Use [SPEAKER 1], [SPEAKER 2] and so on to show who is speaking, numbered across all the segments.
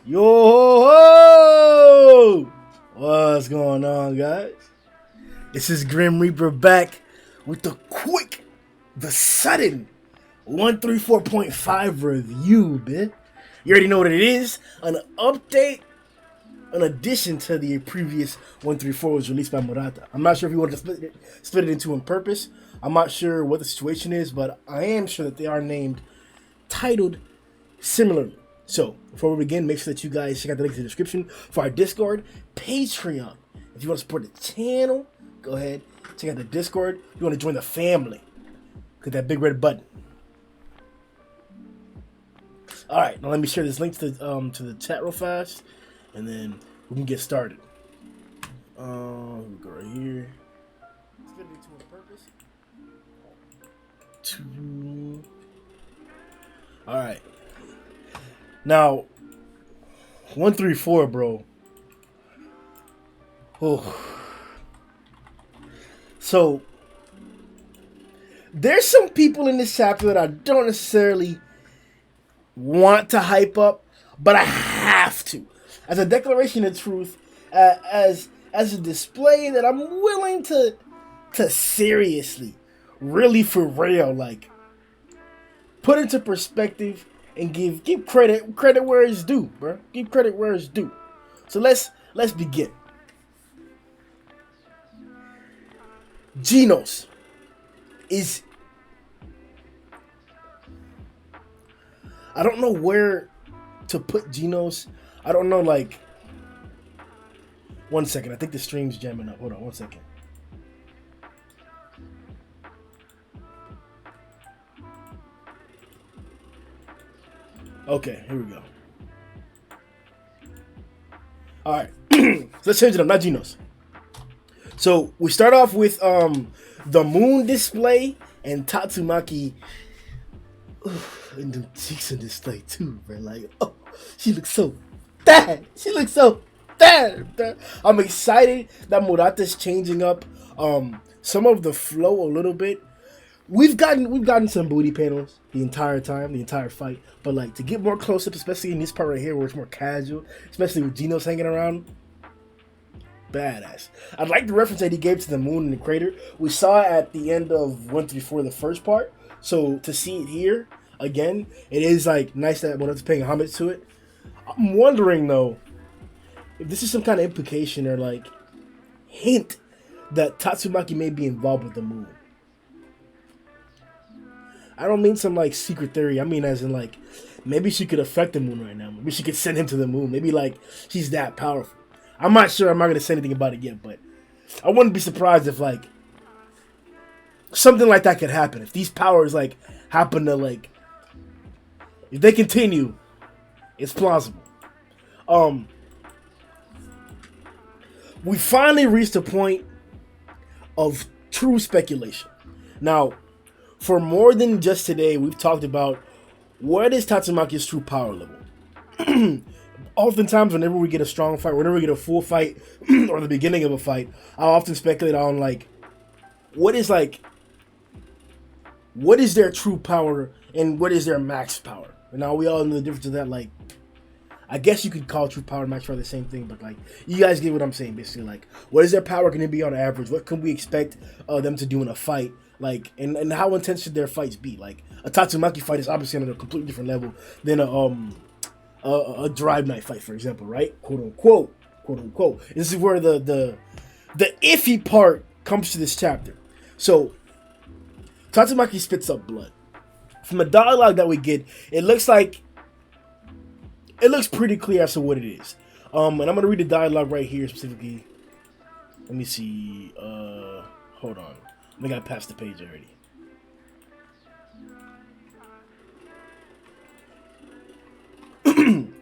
[SPEAKER 1] Yo! What's going on, guys? This is Grim Reaper back with the sudden 134.5 review, man. You already know what it is. An update, an addition to the previous 134 was released by Murata. I'm not sure if you wanted to split it into on purpose. I'm not sure what the situation is, but I am sure that they are titled similarly. So, before we begin, make sure that you guys check out the link in the description for our Discord, Patreon. If you want to support the channel, go ahead, check out the Discord. If you want to join the family, click that big red button. Alright, now let me share this link to the chat real fast, and then we can get started. We'll go right here. Split it into a purpose. Alright. Now, 134, bro. Oh. So, there's some people in this chapter that I don't necessarily want to hype up, but I have to. As a declaration of truth, as a display that I'm willing to seriously, really for real, like, put into perspective and give credit where it's due, bro. Give credit where it's due. So let's begin. Genos is, I don't know where to put Genos. I don't know, like, 1 second. I think the stream's jamming up. Hold on 1 second. Okay, here we go. Alright. So let's change it up, not Genos. So we start off with the moon display and Tatsumaki. And the cheeks in display too, bro. Like, oh, she looks so bad. She looks so bad. I'm excited that Murata's changing up some of the flow a little bit. We've gotten some booty panels the entire time, the entire fight, but like to get more close up, especially in this part right here where it's more casual, especially with Genos hanging around, badass. I'd like the reference that he gave to the moon and the crater. We saw it at the end of 134, the first part, so to see it here again, it is like nice that Murata's paying homage to it. I'm wondering though if this is some kind of implication or like hint that Tatsumaki may be involved with the moon. I don't mean some like secret theory. I mean as in like maybe she could affect the moon right now. Maybe she could send him to the moon. Maybe like she's that powerful. I'm not sure. I'm not gonna say anything about it yet, but I wouldn't be surprised if like something like that could happen. If these powers like happen to like, if they continue, it's plausible. We finally reached a point of true speculation. Now, for more than just today, we've talked about what is Tatsumaki's true power level. Oftentimes, whenever we get a strong fight, whenever we get a full fight, or the beginning of a fight, I'll often speculate on like, what is their true power and what is their max power? And now we all know the difference of that. Like, I guess you could call true power and max power the same thing, but like, you guys get what I'm saying. Basically, like, what is their power going to be on average? What can we expect them to do in a fight? Like, and how intense should their fights be? Like, a Tatsumaki fight is obviously on a completely different level than a Drive Night fight, for example, right? Quote unquote. This is where the iffy part comes to this chapter. So, Tatsumaki spits up blood. From the dialogue that we get, it looks pretty clear as to what it is. And I'm gonna read the dialogue right here specifically. Let me see. Hold on. I think I passed the page already.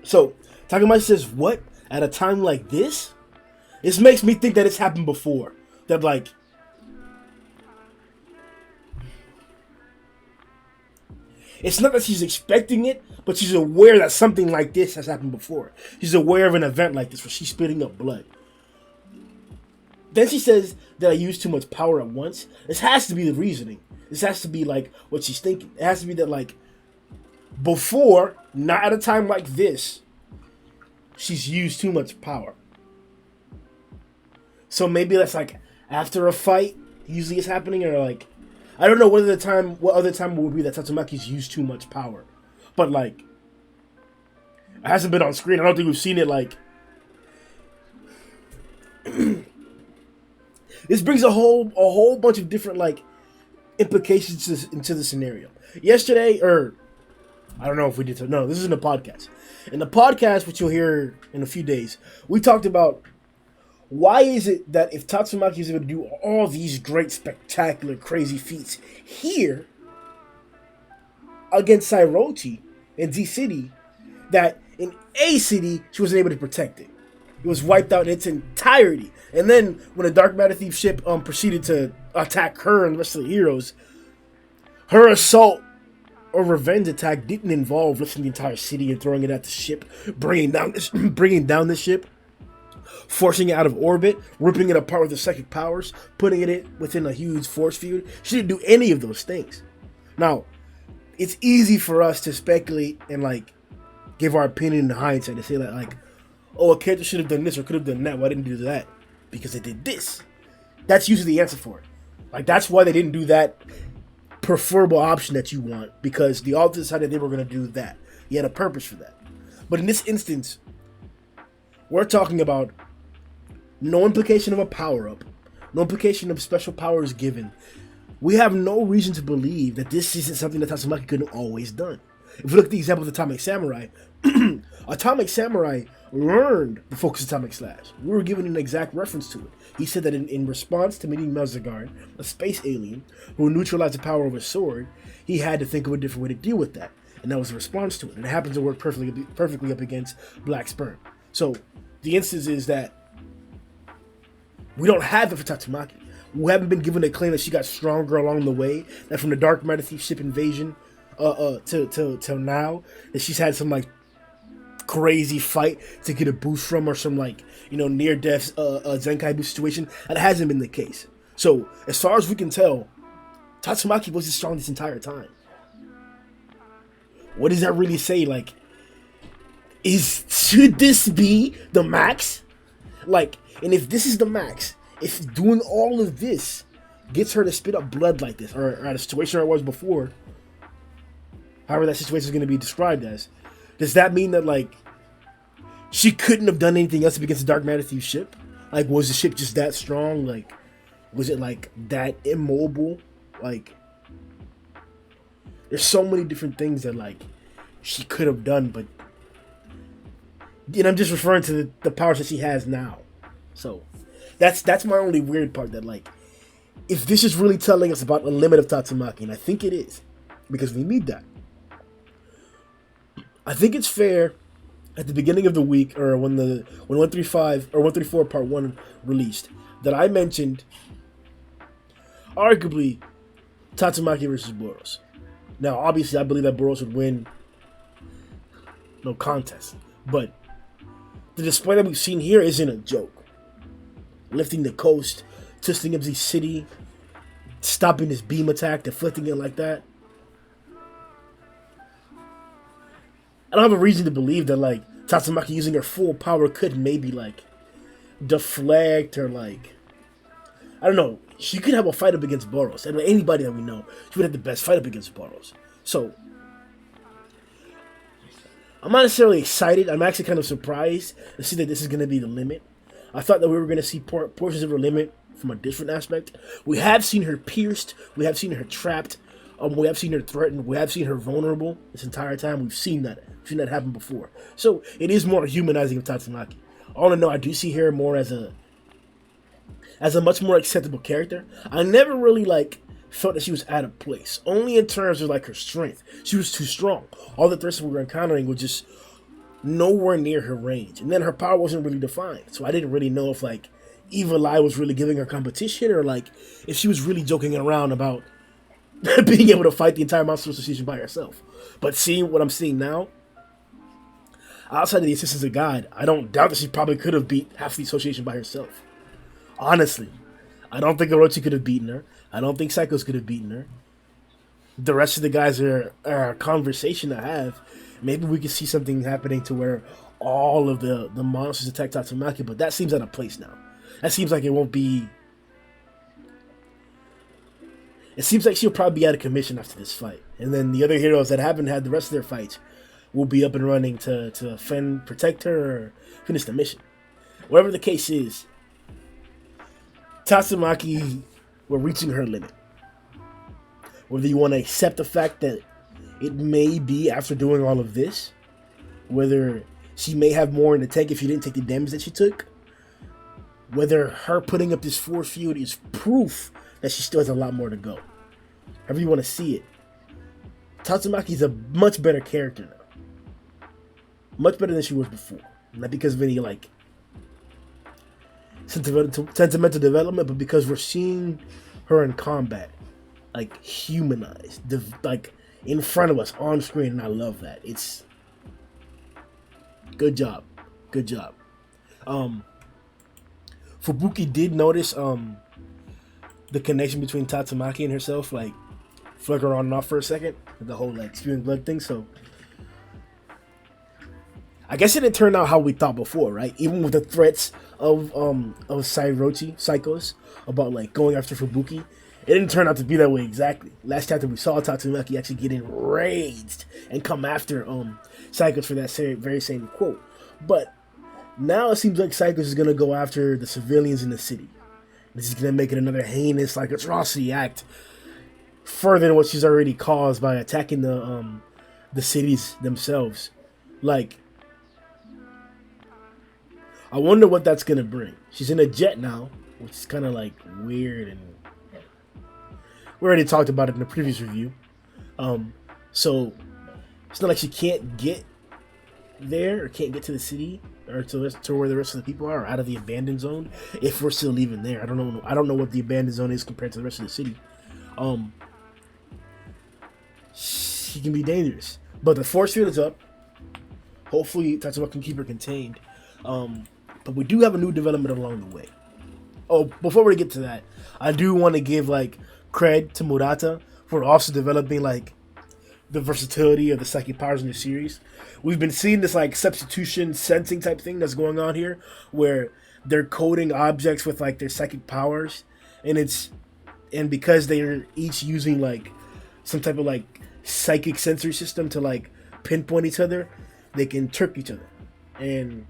[SPEAKER 1] So, Takamaki says, what? At a time like this? This makes me think that it's happened before. That, like, it's not that she's expecting it, but she's aware that something like this has happened before. She's aware of an event like this where she's spitting up blood. Then she says that I used too much power at once. This has to be the reasoning. This has to be like what she's thinking. It has to be that like before, not at a time like this, she's used too much power. So maybe that's like after a fight usually is happening, or like I don't know what other time would be that Tatsumaki's used too much power. But like it hasn't been on screen. I don't think we've seen it like this brings a whole bunch of different like implications into the scenario. Yesterday, or I don't know if we did. No, this isn't a podcast. In the podcast, which you'll hear in a few days, we talked about why is it that if Tatsumaki is able to do all these great, spectacular, crazy feats here against Sairochi in Z City, that in A City she wasn't able to protect it. It was wiped out in its entirety. And then when the Dark Matter Thief ship proceeded to attack her and the rest of the heroes, her assault or revenge attack didn't involve lifting the entire city and throwing it at the ship, bringing down the ship, forcing it out of orbit, ripping it apart with her psychic powers, putting it within a huge force field. She didn't do any of those things. Now, it's easy for us to speculate and like give our opinion in hindsight to say that like, oh, a character should have done this or could have done that. Why didn't they do that? Because they did this. That's usually the answer for it. Like that's why they didn't do that preferable option that you want, because the author decided they were going to do that. He had a purpose for that. But in this instance, we're talking about no implication of a power-up, no implication of special powers given. We have no reason to believe that this isn't something that Tatsumaki could have always done. If we look at the example of Atomic Samurai, Atomic Samurai learned the Focus Atomic Slash. We were given an exact reference to it. He said that in response to meeting Melzagard, a space alien who neutralized the power of a sword, he had to think of a different way to deal with that. And that was a response to it. And it happens to work perfectly up against Black Sperm. So the instance is that we don't have it for Tatsumaki. We haven't been given a claim that she got stronger along the way, that from the Dark Matter Thief ship invasion till now, that she's had some like crazy fight to get a boost from, or some like, you know, near death Zenkai boost situation. That hasn't been the case. So as far as we can tell, Tatsumaki was strong this entire time. What does that really say? Like, should this be the max? Like, and if this is the max, if doing all of this gets her to spit up blood like this, or at a situation where it was before, however that situation is going to be described as, does that mean that like she couldn't have done anything else against the Dark Matter Thief ship? Like, was the ship just that strong? Like, was it like that immobile? Like, there's so many different things that like she could have done, but I'm just referring to the powers that she has now. So that's my only weird part, that like, if this is really telling us about the limit of Tatsumaki, and I think it is, because we need that. I think it's fair at the beginning of the week, or when 135 or 134 part 1 released, that I mentioned arguably Tatsumaki versus Boros. Now, obviously, I believe that Boros would win, no contest, but the display that we've seen here isn't a joke. Lifting the coast, twisting up the city, stopping this beam attack, deflecting it like that. I don't have a reason to believe that like Tatsumaki using her full power could maybe like deflect, or like, I don't know. She could have a fight up against Boros, and anybody that we know, she would have the best fight up against Boros. So I'm not necessarily excited. I'm actually kind of surprised to see that this is going to be the limit. I thought that we were going to see portions of her limit from a different aspect. We have seen her pierced. We have seen her trapped. We have seen her threatened. We have seen her vulnerable this entire time. We've seen that. We've seen that happen before. So it is more humanizing of Tatsumaki. All in all, I do see her more as a much more acceptable character. I never really like felt that she was out of place. Only in terms of like her strength. She was too strong. All the threats we were encountering were just nowhere near her range. And then her power wasn't really defined. So I didn't really know if like Evil Eye was really giving her competition, or like if she was really joking around about being able to fight the entire Monster Association by herself. But seeing what I'm seeing now, outside of the assistance of God, I don't doubt that she probably could have beat half the association by herself. Honestly, I don't think Orochi could have beaten her. I don't think Psychos could have beaten her. The rest of the guys are a conversation to have. Maybe we could see something happening to where all of the monsters attack Tatsumaki, but that seems out of place now. That seems like it won't be. It seems like she'll probably be out of commission after this fight, and then the other heroes that haven't had the rest of their fights will be up and running to protect her, or finish the mission. Whatever the case is, Tatsumaki, we're reaching her limit. Whether you want to accept the fact that it may be after doing all of this, whether she may have more in the tank if she didn't take the damage that she took, whether her putting up this force field is proof that she still has a lot more to go. However you want to see it, Tatsumaki's a much better character now. Much better than she was before. Not because of any, like, sentimental development, but because we're seeing her in combat, like, humanized, like, in front of us, on screen, and I love that. It's... Good job. Good job. Fubuki did notice, the connection between Tatsumaki and herself, like, flicker on and off for a second, the whole, like, spewing blood thing, so... I guess it didn't turn out how we thought before, right? Even with the threats of Sairochi, Psychos, about, like, going after Fubuki, it didn't turn out to be that way exactly. Last chapter we saw Tatsumaki actually get enraged and come after Psychos for that very same quote. But now it seems like Psychos is going to go after the civilians in the city. This is going to make it another heinous, like, atrocity act, further than what she's already caused by attacking the cities themselves. Like, I wonder what that's going to bring. She's in a jet now, which is kind of, like, weird, and we already talked about it in the previous review. So it's not like she can't get there or can't get to the city or to where the rest of the people are, or out of the abandoned zone, if we're still even there. I don't know what the abandoned zone is compared to the rest of the city. She can be dangerous, but the force field is up. Hopefully Tatsumaki can keep her contained. But we do have a new development along the way. Oh, before we get to that, I do want to give, like, cred to Murata for also developing, like, the versatility of the psychic powers in the series. We've been seeing this, like, substitution sensing type thing that's going on here, where they're coding objects with, like, their psychic powers, and because they're each using, like, some type of, like, psychic sensory system to, like, pinpoint each other, they can trick each other. And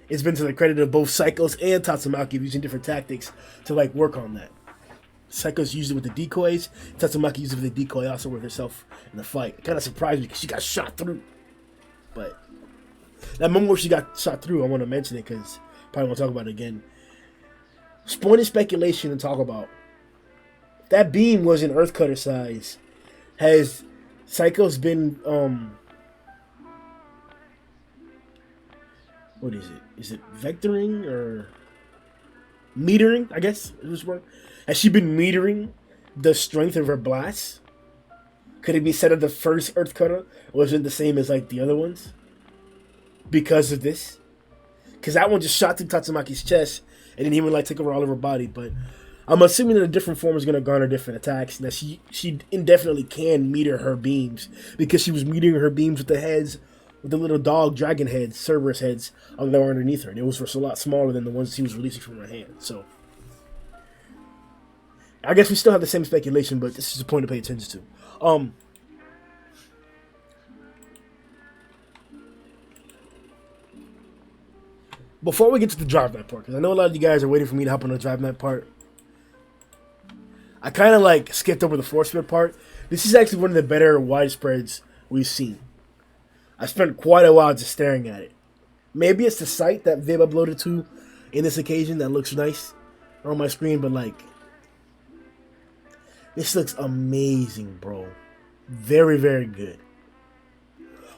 [SPEAKER 1] it's been to the credit of both Psychos and Tatsumaki using different tactics to, like, work on that. Psychos used it with the decoys. Tatsumaki used it with the decoy also with herself in the fight. It kind of surprised me because she got shot through. But that moment where she got shot through, I want to mention it because probably won't talk about it again. Spoiling speculation and talk about that beam was an Earth Cutter size. Has Psychos been what is it? Is it vectoring or metering? I guess it was word. Has she been metering the strength of her blasts? Could it be said of the first Earth Cutter wasn't the same as, like, the other ones? Because of this? Because that one just shot through Tatsumaki's chest and didn't even, like, take over all of her body. But I'm assuming that a different form is going to garner different attacks. And that she indefinitely can meter her beams. Because she was metering her beams with the heads, with the little dog dragon heads, Cerberus heads, that were underneath her. And it was a lot smaller than the ones she was releasing from her hand. So I guess we still have the same speculation, but this is a point to pay attention to. Before we get to the Drive Night part, because I know a lot of you guys are waiting for me to hop on the Drive Night part, I kind of, like, skipped over the Force Field part. This is actually one of the better widespreads we've seen. I spent quite a while just staring at it. Maybe it's the site that they've uploaded to in this occasion that looks nice on my screen, but, like, this looks amazing, bro. Very, very good.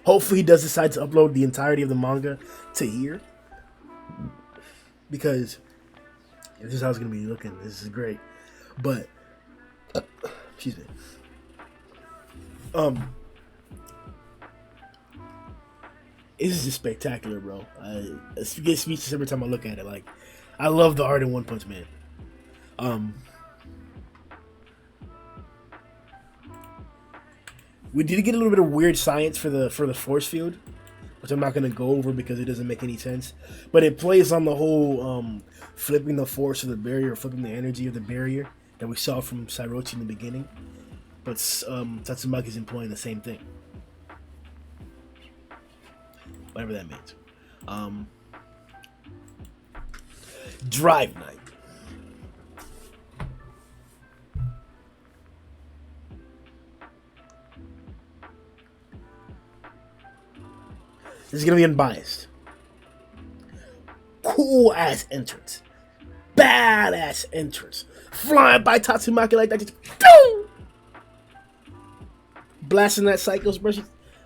[SPEAKER 1] Hopefully he does decide to upload the entirety of the manga to here. Because this is how it's going to be looking. This is great. But, excuse me. This is just spectacular, bro. I get speechless every time I look at it. Like, I love the art in One Punch Man. We did get a little bit of weird science for the force field, which I'm not gonna go over because it doesn't make any sense. But it plays on the whole flipping the force of the barrier, flipping the energy of the barrier that we saw from Sairochi in the beginning. But Tatsumaki's employing the same thing. Whatever that means. Drive Night. This is gonna be unbiased. Cool ass entrance. Badass entrance. Flying by Tatsumaki like that. Just boom! Blasting that Psychos, bro.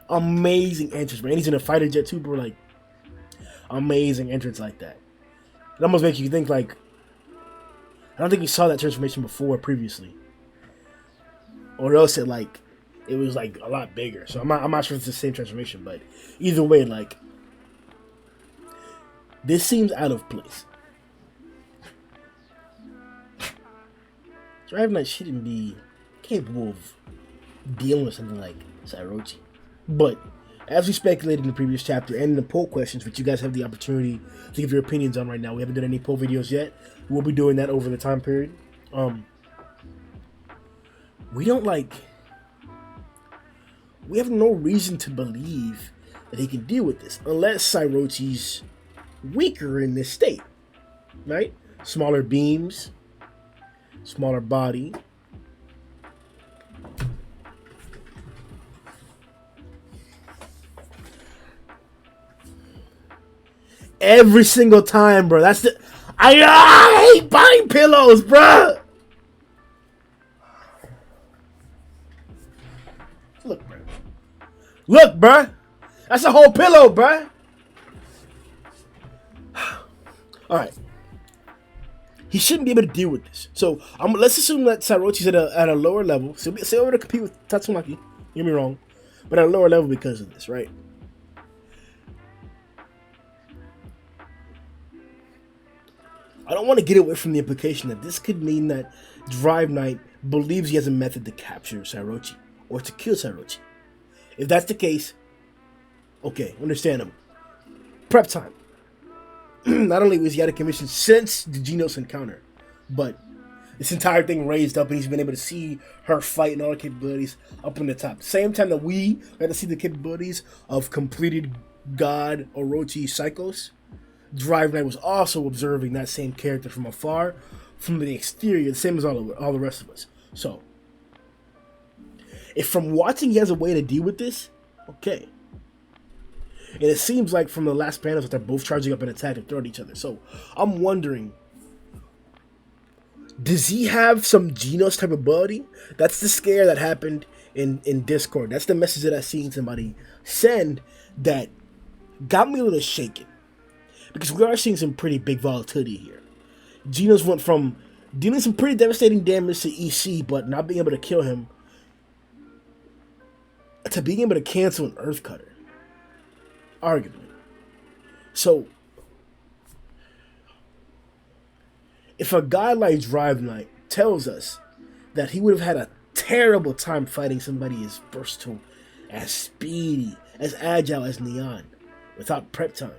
[SPEAKER 1] Amazing entrance, man. He's in a fighter jet too, bro. Like, amazing entrance like that. It almost makes you think, like, I don't think you saw that transformation before previously. Or else it was like a lot bigger. So I'm not sure if it's the same transformation, but either way, like, this seems out of place. Drive Night shouldn't be capable of dealing with something like Sairochi. But as we speculated in the previous chapter and in the poll questions, which you guys have the opportunity to give your opinions on right now, we haven't done any poll videos yet. We'll be doing that over the time period. We have no reason to believe that he can deal with this unless Sairochi's weaker in this state, right? Smaller beams, smaller body. Every single time, bro. That's the... I hate buying pillows, bro. Look, bro. Look, bro. That's a whole pillow, bro. Alright. He shouldn't be able to deal with this. So, let's assume that Sairochi's at a lower level. So, still able to compete with Tatsumaki. Don't get me wrong. But at a lower level because of this, right? I don't want to get away from the implication that this could mean that Drive Knight believes he has a method to capture Sairochi or to kill Sairochi. If that's the case, okay, understandable. Prep time. Not only was he out of commission since the Genos encounter, but this entire thing raised up and he's been able to see her fight and all her capabilities up on the top. Same time that we got to see the capabilities of completed God Orochi Psychos, Drive Knight was also observing that same character from afar, from the exterior, the same as all the rest of us. So, if from watching he has a way to deal with this, okay. And it seems like from the last panels that they're both charging up an attack and throwing at each other. So, I'm wondering, does he have some Genos type ability? That's the scare that happened in Discord. That's the message that I seen somebody send that got me a little shaken. Because we are seeing some pretty big volatility here. Genos went from dealing some pretty devastating damage to EC, but not being able to kill him, to being able to cancel an Earth Cutter. Arguably. So, if a guy like Drive Knight tells us that he would have had a terrible time fighting somebody as versatile, as speedy, as agile as Neon, without prep time,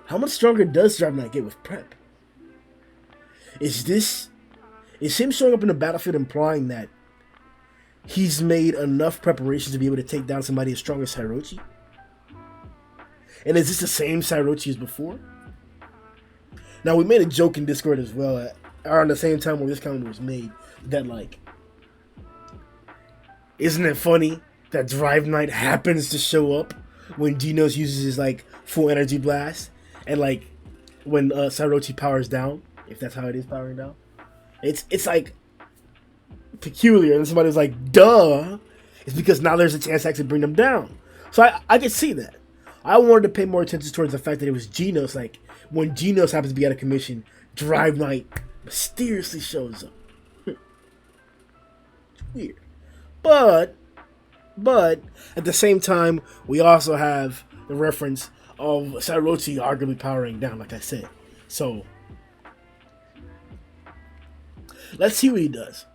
[SPEAKER 1] how much stronger does Drive Knight get with prep? Is him showing up in the battlefield implying that he's made enough preparations to be able to take down somebody as strong as Sairochi? And is this the same Sairochi as before? Now, we made a joke in Discord as well, around the same time when this comment was made, that, like, isn't it funny that Drive Knight happens to show up when Genos uses his, like, full energy blast? And, like, when Sairochi powers down, if that's how it is powering down, it's like peculiar. And somebody was like, duh. It's because now there's a chance to actually bring them down. So I can see that. I wanted to pay more attention towards the fact that it was Genos. Like, when Genos happens to be out of commission, Drive Knight mysteriously shows up. It's weird. But at the same time, we also have the reference of Sairochi arguably powering down, like I said. So, Let's see what he does.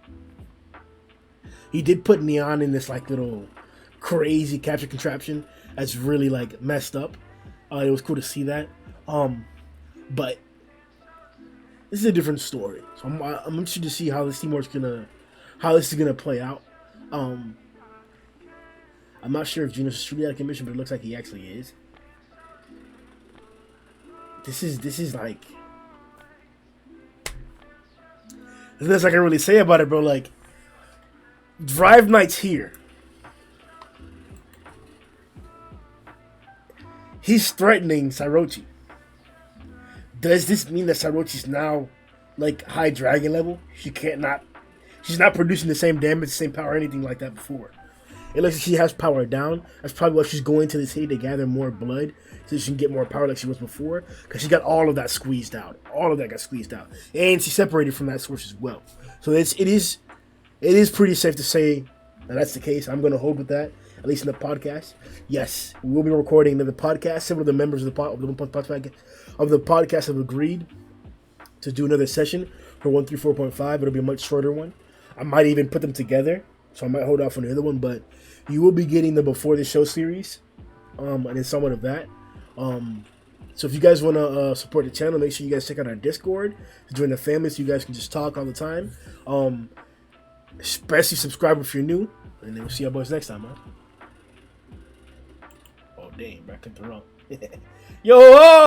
[SPEAKER 1] He did put Neon in this like little crazy capture contraption that's really like messed up. It was cool to see that. But this is a different story. So I'm interested to see how this is gonna play out. I'm not sure if Genos is truly out of commission, but it looks like he actually is. This is like, there's nothing I can really say about it, bro. Like, Drive Knight's here. He's threatening Sairochi. Does this mean that Sairochi's now like high dragon level? She's not producing the same damage, the same power, or anything like that before. It looks like she has power down. That's probably why she's going to the city to gather more blood so she can get more power like she was before. Because she got all of that squeezed out. All of that got squeezed out. And she separated from that source as well. So it is pretty safe to say that that's the case. I'm going to hold with that, at least in the podcast. Yes, we will be recording another podcast. Several of the members of the podcast have agreed to do another session for 134.5. It'll be a much shorter one. I might even put them together, so I might hold off on the other one. But you will be getting the Before the Show series, and then somewhat of that. So if you guys want to support the channel, make sure you guys check out our Discord to join the family, so you guys can just talk all the time. Especially subscribe if you're new, and then we'll see y'all boys next time, man. Oh dang, bro, I clicked the wrong. Yo!